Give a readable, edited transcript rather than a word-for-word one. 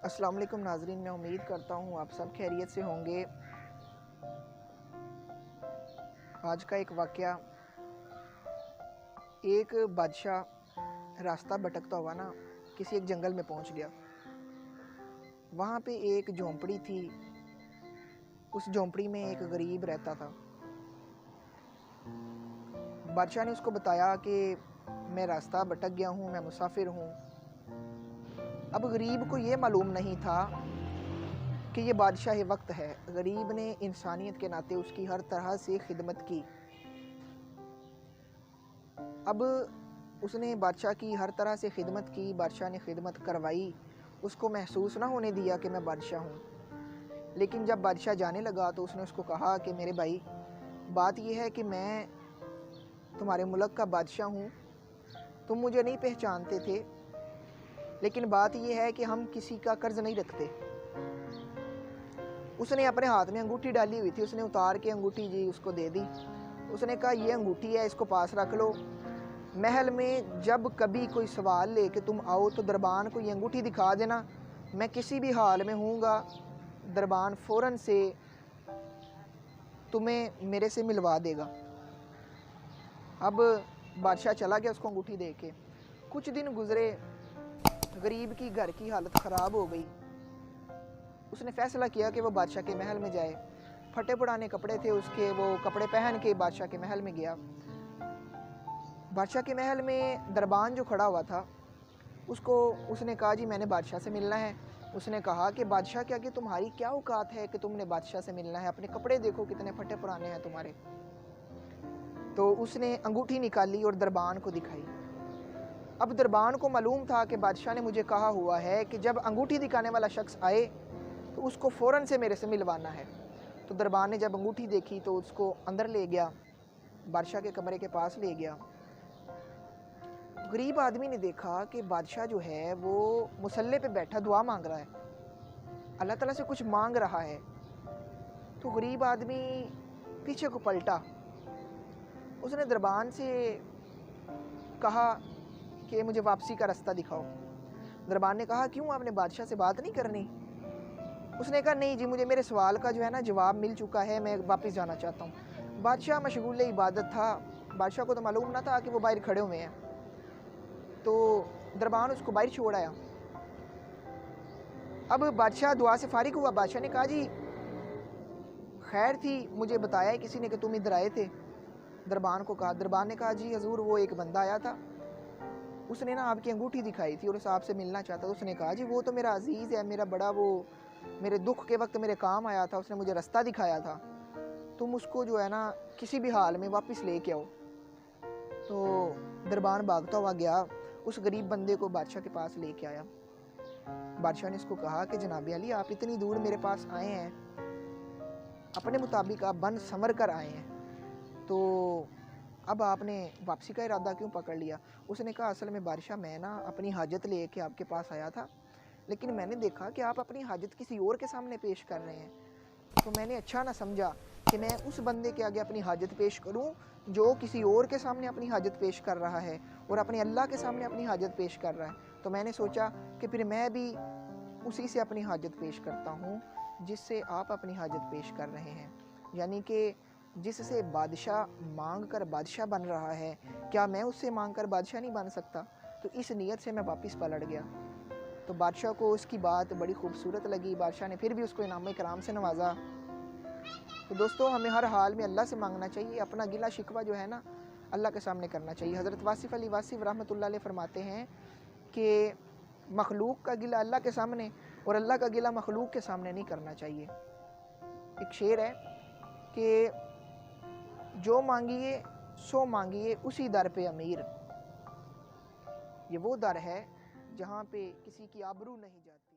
अस्सलाम वालेकुम नाजरीन, मैं उम्मीद करता हूँ आप सब खैरियत से होंगे। आज का एक वाक़या, एक बादशाह रास्ता भटकता हुआ ना किसी एक जंगल में पहुँच गया। वहाँ पे एक झोंपड़ी थी। उस झोंपड़ी में एक गरीब रहता था। बादशाह ने उसको बताया कि मैं रास्ता भटक गया हूँ, मैं मुसाफिर हूँ। अब गरीब को ये मालूम नहीं था कि ये बादशाह वक्त है। गरीब ने इंसानियत के नाते उसकी हर तरह से खिदमत की। अब उसने बादशाह की हर तरह से खिदमत की, बादशाह ने खिदमत करवाई। उसको महसूस ना होने दिया कि मैं बादशाह हूँ। लेकिन जब बादशाह जाने लगा तो उसने उसको कहा कि मेरे भाई, बात यह है कि मैं तुम्हारे मुल्क का बादशाह हूँ। तुम मुझे नहीं पहचानते थे, लेकिन बात यह है कि हम किसी का कर्ज नहीं रखते। उसने अपने हाथ में अंगूठी डाली हुई थी, उसने उतार के अंगूठी जी उसको दे दी। उसने कहा ये अंगूठी है, इसको पास रख लो। महल में जब कभी कोई सवाल लेके तुम आओ तो दरबान को ये अंगूठी दिखा देना। मैं किसी भी हाल में हूँगा, दरबान फ़ौरन से तुम्हें मेरे से मिलवा देगा। अब बादशाह चला गया उसको अंगूठी दे के। कुछ दिन गुजरे, गरीब की घर की हालत ख़राब हो गई। उसने फैसला किया कि वो बादशाह के महल में जाए। फटे पुराने कपड़े थे उसके, वो कपड़े पहन के बादशाह के महल में गया। बादशाह के महल में दरबान जो खड़ा हुआ था, उसको उसने कहा जी मैंने बादशाह से मिलना है। उसने कहा कि बादशाह के आगे तुम्हारी क्या औकात है कि तुमने बादशाह से मिलना है? अपने कपड़े देखो कितने फटे पुराने हैं तुम्हारे। तो उसने अंगूठी निकाली और दरबान को दिखाई। अब दरबान को मालूम था कि बादशाह ने मुझे कहा हुआ है कि जब अंगूठी दिखाने वाला शख्स आए तो उसको फ़ौरन से मेरे से मिलवाना है। तो दरबान ने जब अंगूठी देखी तो उसको अंदर ले गया, बादशाह के कमरे के पास ले गया। गरीब आदमी ने देखा कि बादशाह जो है वो मुसल्ले पे बैठा दुआ मांग रहा है, अल्लाह ताला से कुछ मांग रहा है। तो गरीब आदमी पीछे को पलटा। उसने दरबान से कहा कि मुझे वापसी का रास्ता दिखाओ। दरबान ने कहा क्यों, आपने बादशाह से बात नहीं करनी? उसने कहा नहीं जी, मुझे मेरे सवाल का जो है ना जवाब मिल चुका है, मैं वापस जाना चाहता हूँ। बादशाह मशगूल इबादत था, बादशाह को तो मालूम ना था कि वो बाहर खड़े हुए हैं। तो दरबान उसको बाहर छोड़ आया। अब बादशाह दुआ से फारिग हुआ। बादशाह ने कहा जी खैर थी, मुझे बताया है किसी ने कि तुम इधर आए थे। दरबान को कहा, दरबान ने कहा जी हजूर वो एक बंदा आया था, उसने ना आपकी अंगूठी दिखाई थी और उस आपसे मिलना चाहता था। उसने कहा जी वो तो मेरा अजीज़ है, मेरा बड़ा, वो मेरे दुख के वक्त मेरे काम आया था, उसने मुझे रास्ता दिखाया था। तुम उसको जो है ना किसी भी हाल में वापस लेके आओ। तो दरबान भागता हुआ गया, उस गरीब बंदे को बादशाह के पास लेके आया। बादशाह ने इसको कहा कि जनाब अली, आप इतनी दूर मेरे पास आए हैं, अपने मुताबिक आप बन समर कर आए हैं, तो अब आपने वापसी का इरादा क्यों पकड़ लिया? उसने कहा असल में बादशाह, मैं ना अपनी हाजत लेके आपके पास आया था, लेकिन मैंने देखा कि आप अपनी हाजत किसी और के सामने पेश कर रहे हैं। तो मैंने अच्छा ना समझा कि मैं उस बंदे के आगे अपनी हाजत पेश करूं जो किसी और के सामने अपनी हाजत पेश कर रहा है और अपने अल्लाह के सामने अपनी हाजत पेश कर रहा है। तो मैंने सोचा कि फिर मैं भी उसी से अपनी हाजत पेश करता हूँ जिससे आप अपनी हाजत पेश कर रहे हैं, यानी कि जिससे बादशाह मांग कर बादशाह बन रहा है, क्या मैं उससे मांग कर बादशाह नहीं बन सकता? तो इस नीयत से मैं वापस पलट गया। तो बादशाह को उसकी बात बड़ी खूबसूरत लगी। बादशाह ने फिर भी उसको इनाम इकराम से नवाजा। तो दोस्तों, हमें हर हाल में अल्लाह से मांगना चाहिए। अपना गिला शिकवा जो है ना अल्लाह के सामने करना चाहिए। हज़रत वासिफ़ अली वासिफ़ रहमतुल्लाह अलैह फरमाते हैं कि मखलूक का गिला अल्लाह के सामने और अल्लाह का गिला मखलूक के सामने नहीं करना चाहिए। एक शेर है कि जो मांगिए सो मांगिए उसी दर पे अमीर। ये वो दर है जहाँ पे किसी की आबरू नहीं जाती।